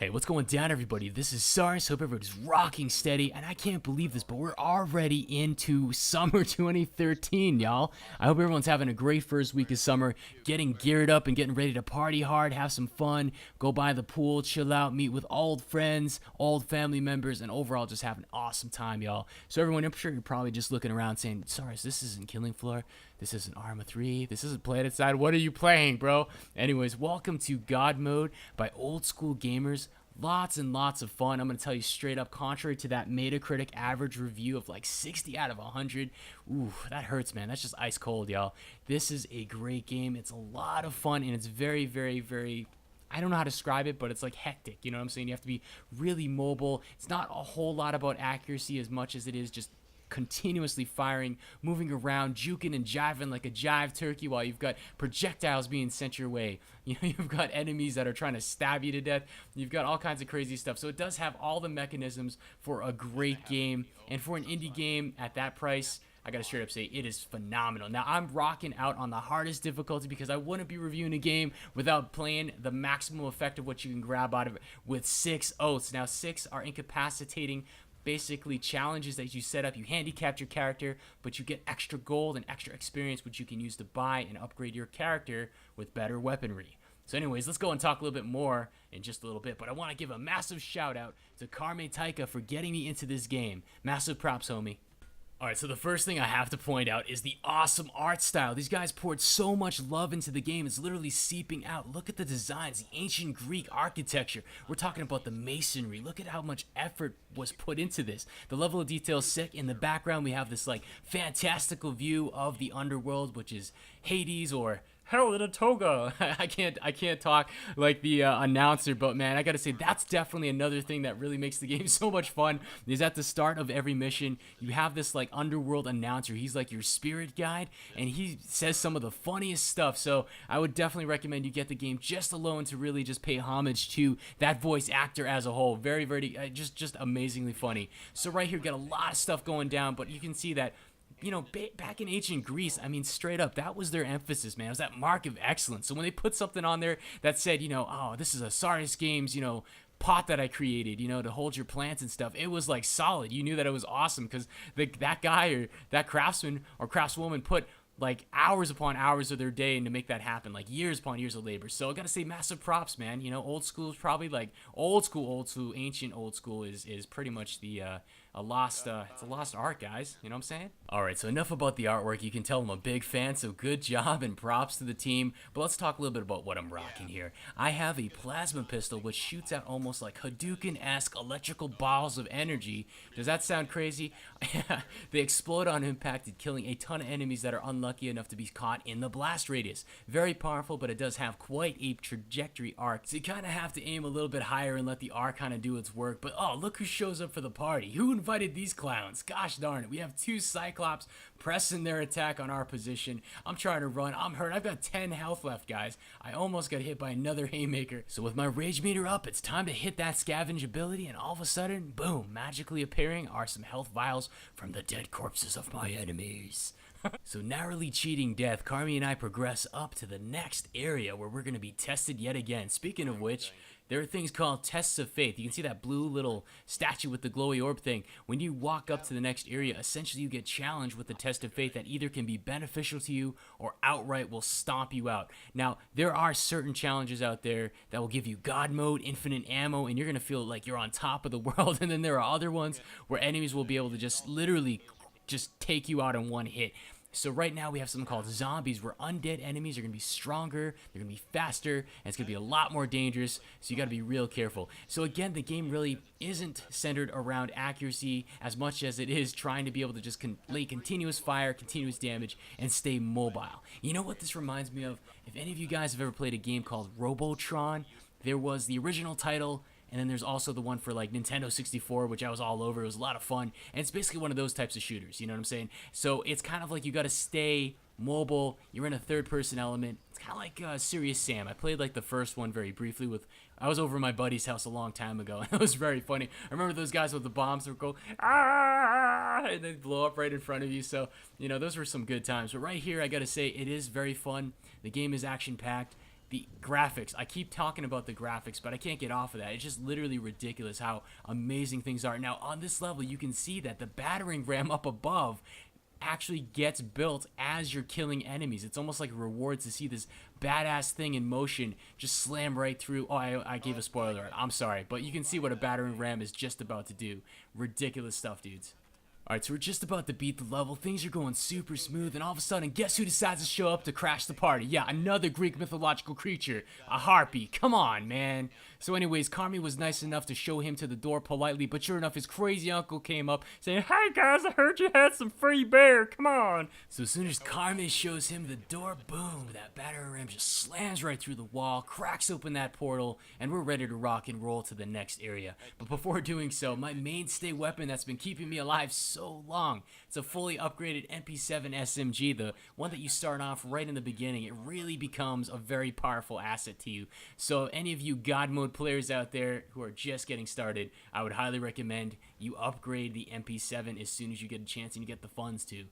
Hey, what's going down, everybody? This is Sarius. Hope everybody's rocking steady, and I can't believe this, but we're already into summer 2013, y'all. I hope everyone's having a great first week of summer, getting geared up and getting ready to party hard, have some fun, go by the pool, chill out, meet with old friends, old family members, and overall just have an awesome time, y'all. So everyone, I'm sure you're probably just looking around saying, Sarius, this isn't Killing Floor, this isn't Arma 3, this isn't Planet Side, what are you playing, bro? Anyways, welcome to Godmode by Old School Gamers. Lots and lots of fun. I'm going to tell you straight up, contrary to that Metacritic average review of like 60 out of 100, ooh, that hurts, man. That's just ice cold, y'all. This is a great game. It's a lot of fun, and it's very, very, very, I don't know how to describe it, but it's like hectic. You know what I'm saying? You have to be really mobile. It's not a whole lot about accuracy as much as it is just continuously firing, moving around, juking and jiving like a jive turkey while you've got projectiles being sent your way. You know, you've got enemies that are trying to stab you to death. You've got all kinds of crazy stuff. So it does have all the mechanisms for a great game. And for an indie game at that price, I gotta straight up say it is phenomenal. Now, I'm rocking out on the hardest difficulty because I wouldn't be reviewing a game without playing the maximum effect of what you can grab out of it with 6 oaths. Now, 6 are incapacitating, basically challenges that you set up. You handicap your character, but you get extra gold and extra experience, which you can use to buy and upgrade your character with better weaponry. So anyways, let's go and talk a little bit more in just a little bit, but I want to give a massive shout out to Carme Taika for getting me into this game. Massive props, homie. Alright, so the first thing I have to point out is the awesome art style. These guys poured so much love into the game, it's literally seeping out. Look at the designs, the ancient Greek architecture. We're talking about the masonry. Look at how much effort was put into this. The level of detail is sick. In the background, we have this like fantastical view of the underworld, which is Hades or hell in a toga. I can't talk like the announcer, but man, I gotta say that's definitely another thing that really makes the game so much fun. Is at the start of every mission, you have this like underworld announcer. He's like your spirit guide, and he says some of the funniest stuff. So I would definitely recommend you get the game just alone to really just pay homage to that voice actor as a whole. Very, very, just amazingly funny. So right here, got a lot of stuff going down, but you can see that, you know, back in ancient Greece, I mean, straight up, that was their emphasis, man. It was that mark of excellence. So when they put something on there that said, you know, oh, this is a SariusGames, you know, pot that I created, you know, to hold your plants and stuff, it was like solid. You knew that it was awesome because that guy or that craftsman or craftswoman put like hours upon hours of their day to make that happen, like years upon years of labor. So I gotta say, massive props, man. You know, old school is probably like old school, ancient old school is pretty much the it's a lost art, guys. You know what I'm saying? All right, so enough about the artwork. You can tell I'm a big fan, so good job and props to the team. But let's talk a little bit about what I'm rocking here. I have a plasma pistol which shoots out almost like Hadouken-esque electrical balls of energy. Does that sound crazy? They explode on impact, killing a ton of enemies that are unlucky enough to be caught in the blast radius. Very powerful, but it does have quite a trajectory arc, so you kind of have to aim a little bit higher and let the arc kind of do its work. But oh, look who shows up for the party. Who invited these clowns? Gosh darn it. We have 2 Cyclops pressing their attack on our position. I'm trying to run. I'm hurt. I've got 10 health left, guys. I almost got hit by another haymaker. So with my rage meter up, it's time to hit that scavenge ability, and all of a sudden, boom, magically appearing are some health vials from the dead corpses of my enemies. So narrowly cheating death, Carme and I progress up to the next area where we're going to be tested yet again. Speaking of which, there are things called tests of faith. You can see that blue little statue with the glowy orb thing. When you walk up to the next area, essentially you get challenged with the test of faith that either can be beneficial to you or outright will stomp you out. Now, there are certain challenges out there that will give you God mode, infinite ammo, and you're going to feel like you're on top of the world. And then there are other ones where enemies will be able to just literally just take you out in one hit. So right now we have something called zombies, where undead enemies are going to be stronger, they're going to be faster, and it's going to be a lot more dangerous, so you got to be real careful. So again, the game really isn't centered around accuracy as much as it is trying to be able to just lay continuous fire, continuous damage, and stay mobile. You know what this reminds me of? If any of you guys have ever played a game called Robotron, there was the original title, and then there's also the one for like Nintendo 64, which I was all over. It was a lot of fun. And it's basically one of those types of shooters, you know what I'm saying? So it's kind of like you got to stay mobile. You're in a third-person element. It's kind of like Serious Sam. I played like the first one very briefly with... I was over at my buddy's house a long time ago, and it was very funny. I remember those guys with the bombs that would go, ah, and they blow up right in front of you. So, you know, those were some good times. But right here, I got to say, it is very fun. The game is action-packed. the graphics. I keep talking about the graphics, but I can't get off of that. It's just literally ridiculous how amazing things are. Now, on this level, you can see that the battering ram up above actually gets built as you're killing enemies. It's almost like a reward to see this badass thing in motion just slam right through. Oh, I gave a spoiler. I'm sorry, but you can see what a battering ram is just about to do. Ridiculous stuff, dudes. Alright, so we're just about to beat the level. Things are going super smooth, and all of a sudden, guess who decides to show up to crash the party? Yeah, another Greek mythological creature, a harpy. Come on, man. So anyways, Carme was nice enough to show him to the door politely, but sure enough, his crazy uncle came up saying, "Hey guys, I heard you had some free beer, come on." So as soon as Carme shows him the door, boom, that battering ram just slams right through the wall, cracks open that portal, and we're ready to rock and roll to the next area. But before doing so, my mainstay weapon that's been keeping me alive so long, it's a fully upgraded MP7 SMG, the one that you start off right in the beginning. It really becomes a very powerful asset to you. So any of you Godmode players out there who are just getting started, I would highly recommend you upgrade the MP7 as soon as you get a chance and you get the funds to.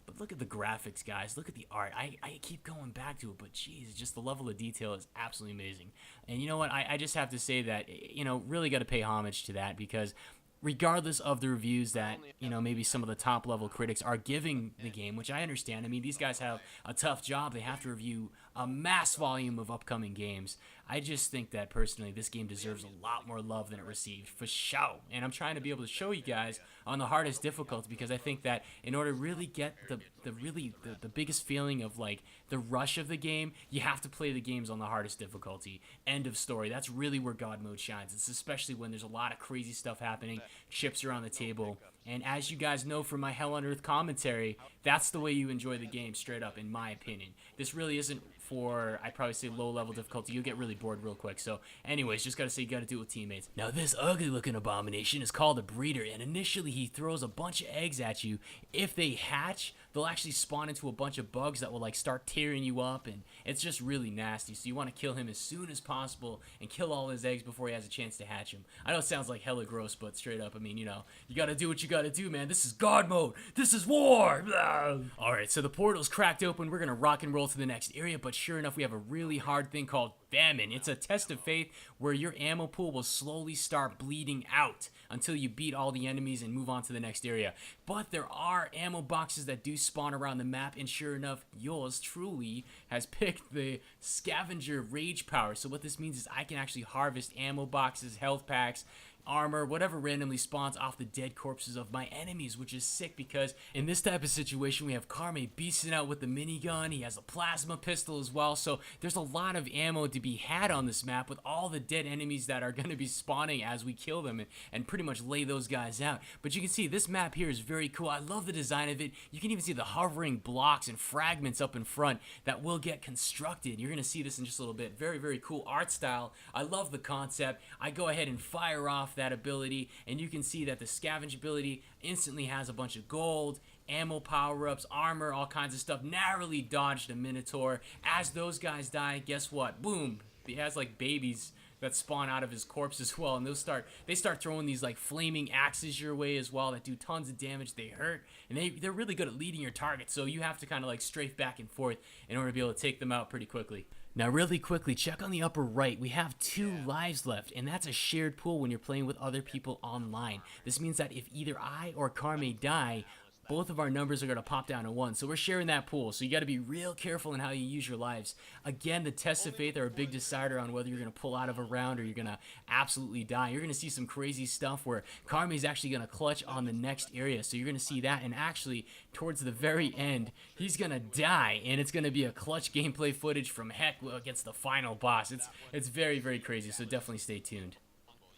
But look at the graphics, guys. Look at the art. I keep going back to it, but geez, just the level of detail is absolutely amazing. And you know what? I just have to say that, you know, really got to pay homage to that, because regardless of the reviews that, you know, maybe some of the top level critics are giving the game, which I understand. I mean, these guys have a tough job. They have to review a mass volume of upcoming games. I just think that personally this game deserves a lot more love than it received, for sure. And I'm trying to be able to show you guys on the hardest difficulty, because I think that in order to really get the biggest feeling of like the rush of the game, you have to play the games on the hardest difficulty. End of story. That's really where Godmode shines. It's especially when there's a lot of crazy stuff happening, chips are on the table. And as you guys know from my Hell on Earth commentary, that's the way you enjoy the game, straight up, in my opinion. This really isn't for, I'd probably say, low-level difficulty. You'll get really bored real quick. So, anyways, just gotta say you gotta do it with teammates. Now, this ugly-looking abomination is called a breeder, and initially he throws a bunch of eggs at you. If they hatch, they'll actually spawn into a bunch of bugs that will, like, start tearing you up, and it's just really nasty. So you want to kill him as soon as possible and kill all his eggs before he has a chance to hatch them. I know it sounds like hella gross, but straight up, I mean, you know, you gotta do what you gotta do, man. This is God mode. This is war. Alright, so the portal's cracked open. We're gonna rock and roll to the next area, but sure enough, we have a really hard thing called famine. It's a test of faith where your ammo pool will slowly start bleeding out until you beat all the enemies and move on to the next area. But there are ammo boxes that do spawn around the map, and sure enough, yours truly has picked the scavenger rage power. So what this means is I can actually harvest ammo boxes, health packs, armor, whatever randomly spawns off the dead corpses of my enemies, which is sick, because in this type of situation we have Carme beasting out with the minigun. He has a plasma pistol as well, so there's a lot of ammo to be had on this map with all the dead enemies that are going to be spawning as we kill them and pretty much lay those guys out. But you can see this map here is very cool. I love the design of it. You can even see the hovering blocks and fragments up in front that will get constructed. You're going to see this in just a little bit. Very, very cool art style. I love the concept. I go ahead and fire off that ability, and you can see that the scavenge ability instantly has a bunch of gold, ammo power-ups, armor, all kinds of stuff. Narrowly dodged a minotaur. As those guys die, guess what? Boom! He has like babies that spawn out of his corpse as well, and they start throwing these like flaming axes your way as well that do tons of damage. They hurt, and they're really good at leading your target, so you have to kind of like strafe back and forth in order to be able to take them out pretty quickly. Now really quickly, check on the upper right. We have 2 lives left, and that's a shared pool when you're playing with other people online. This means that if either I or Carme die, both of our numbers are going to pop down to 1. So we're sharing that pool. So you got to be real careful in how you use your lives. Again, the tests of faith are a big decider on whether you're going to pull out of a round or you're going to absolutely die. You're going to see some crazy stuff where Carme is actually going to clutch on the next area. So you're going to see that, and actually towards the very end, he's going to die, and it's going to be a clutch gameplay footage from heck against the final boss. It's very, very crazy. So definitely stay tuned.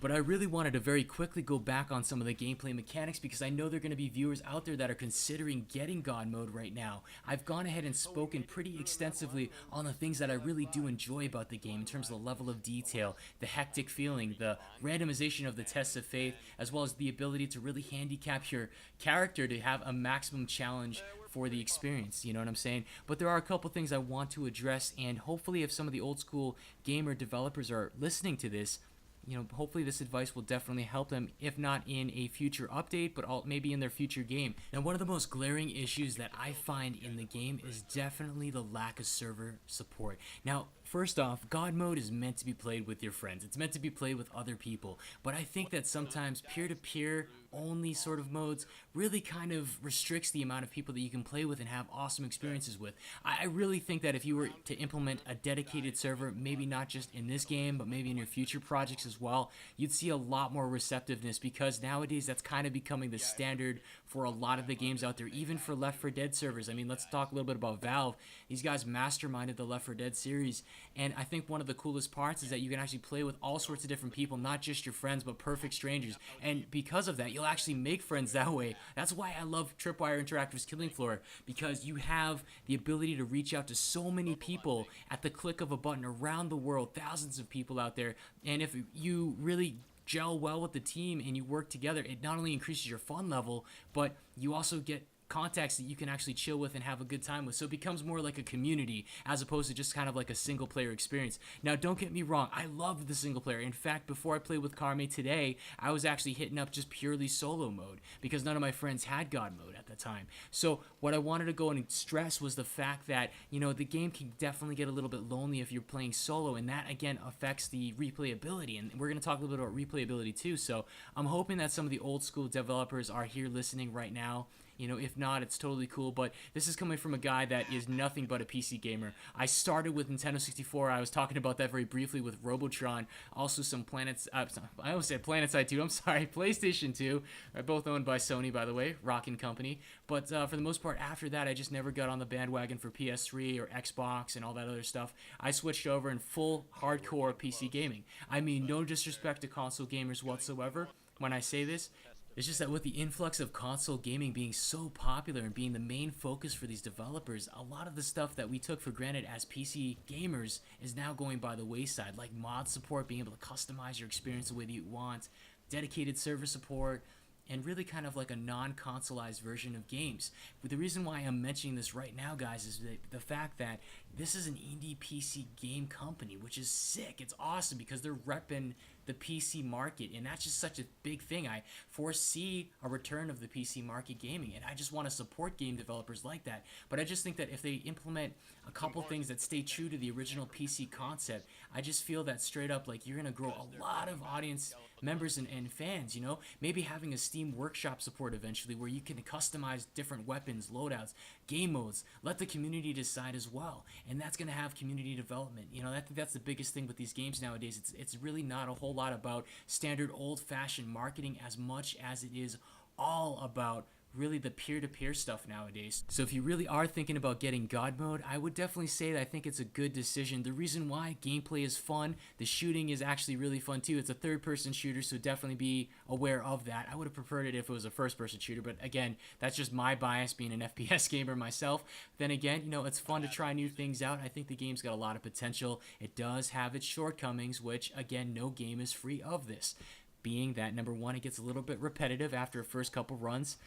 But I really wanted to very quickly go back on some of the gameplay mechanics, because I know there are going to be viewers out there that are considering getting God mode right now. I've gone ahead and spoken pretty extensively on the things that I really do enjoy about the game in terms of the level of detail, the hectic feeling, the randomization of the tests of faith, as well as the ability to really handicap your character to have a maximum challenge for the experience, you know what I'm saying? But there are a couple things I want to address, and hopefully if some of the old school gamer developers are listening to this, you know, hopefully this advice will definitely help them, if not in a future update, but maybe in their future game. Now, one of the most glaring issues that I find in the game is definitely the lack of server support. Now, First off, God mode is meant to be played with your friends. It's meant to be played with other people. But I think that sometimes peer-to-peer only sort of modes really kind of restricts the amount of people that you can play with and have awesome experiences with. I really think that if you were to implement a dedicated server, maybe not just in this game, but maybe in your future projects as well, you'd see a lot more receptiveness, because nowadays that's kind of becoming the standard for a lot of the games out there, even for Left 4 Dead servers. I mean, let's talk a little bit about Valve. These guys masterminded the Left 4 Dead series, and I think one of the coolest parts is that you can actually play with all sorts of different people, not just your friends, but perfect strangers. And because of that, you'll actually make friends that way. That's why I love Tripwire Interactive's Killing Floor, because you have the ability to reach out to so many people at the click of a button around the world, thousands of people out there. And if you really gel well with the team and you work together, it not only increases your fun level, but you also get contacts that you can actually chill with and have a good time with. So it becomes more like a community as opposed to just kind of like a single player experience. Now, don't get me wrong, I loved the single player. In fact, before I played with Carme today, I was actually hitting up just purely solo mode because none of my friends had God mode at the time. So what I wanted to go and stress was the fact that, you know, the game can definitely get a little bit lonely if you're playing solo, and that again affects the replayability, and we're going to talk a little bit about replayability too. So I'm hoping that some of the old school developers are here listening right now. You know, if not, it's totally cool, but this is coming from a guy that is nothing but a PC gamer. I started with Nintendo 64. I was talking about that very briefly with Robotron. Also some Planets, I almost said PlanetSide 2, I'm sorry, PlayStation 2. Both owned by Sony, by the way, Rockin' Company. But for the most part, after that, I just never got on the bandwagon for PS3 or Xbox and all that other stuff. I switched over in full hardcore PC gaming. I mean, no disrespect to console gamers whatsoever when I say this. It's just that with the influx of console gaming being so popular and being the main focus for these developers, a lot of the stuff that we took for granted as PC gamers is now going by the wayside, like mod support, being able to customize your experience the way that you want, dedicated server support, and really kind of like a non-consoleized version of games. But the reason why I'm mentioning this right now, guys, is the fact that this is an indie PC game company, which is sick. It's awesome because they're repping the PC market, and that's just such a big thing. I foresee a return of the PC market gaming, and I just want to support game developers like that. But I just think that if they implement a couple things that stay true to the original PC concept, I just feel that straight up, like, you're going to grow a lot of audience members and fans, you know? Maybe having a Steam Workshop support eventually where you can customize different weapons, loadouts, game modes. Let the community decide as well, and that's going to have community development. You know, I think that's the biggest thing with these games nowadays. It's really not a whole lot about standard old-fashioned marketing as much as it is all about really the peer-to-peer stuff nowadays. So if you really are thinking about getting God mode, I would definitely say that I think it's a good decision. The reason why: gameplay is fun, the shooting is actually really fun too. It's a third-person shooter, so definitely be aware of that. I would have preferred it if it was a first-person shooter, but again, that's just my bias being an FPS gamer myself. Then again, you know, it's fun to try new things out. I think the game's got a lot of potential. It does have its shortcomings, which again, no game is free of this. Being that, number one, it gets a little bit repetitive after a first couple runs.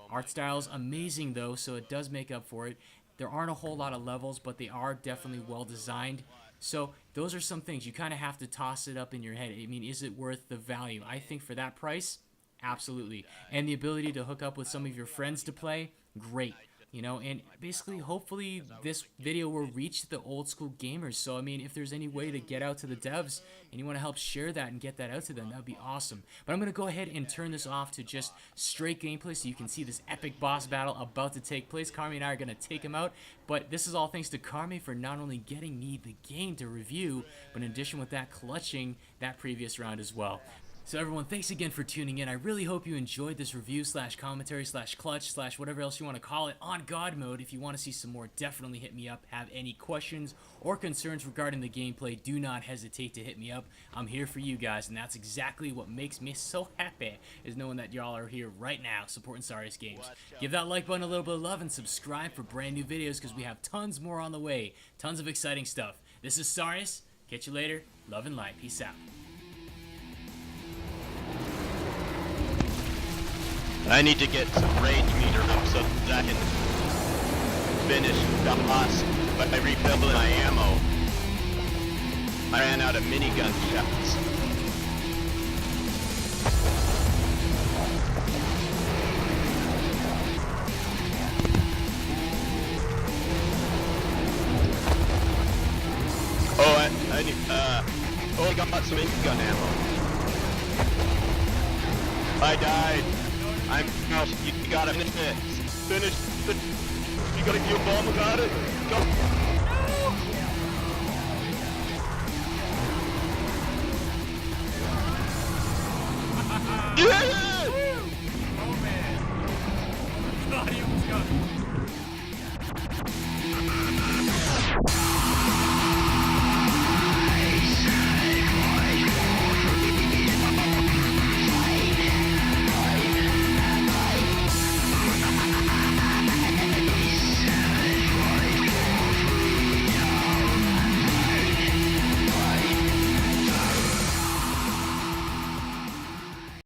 Art style's amazing though, so it does make up for it. There aren't a whole lot of levels, but they are definitely well designed. So those are some things you kind of have to toss it up in your head. I mean, is it worth the value? I think for that price, absolutely. And the ability to hook up with some of your friends to play, great. You know, and basically, hopefully this video will reach the old school gamers. So, I mean, if there's any way to get out to the devs and you want to help share that and get that out to them, that would be awesome. But I'm going to go ahead and turn this off to just straight gameplay so you can see this epic boss battle about to take place. Carme and I are going to take him out. But this is all thanks to Carme for not only getting me the game to review, but in addition with that, clutching that previous round as well. So everyone, thanks again for tuning in. I really hope you enjoyed this review / commentary / clutch / whatever else you want to call it on God mode. If you want to see some more, definitely hit me up. Have any questions or concerns regarding the gameplay, do not hesitate to hit me up. I'm here for you guys, and that's exactly what makes me so happy, is knowing that y'all are here right now supporting SariusGames. Give that like button a little bit of love and subscribe for brand new videos because we have tons more on the way. Tons of exciting stuff. This is Sarius. Catch you later. Love and light. Peace out. I need to get some range meter up so that I can finish the boss by refilling my ammo. I ran out of minigun shots. Oh, some gun ammo. I died. I'm out. You gotta finish it. Finish. You gotta kill bomb. Got it. Go.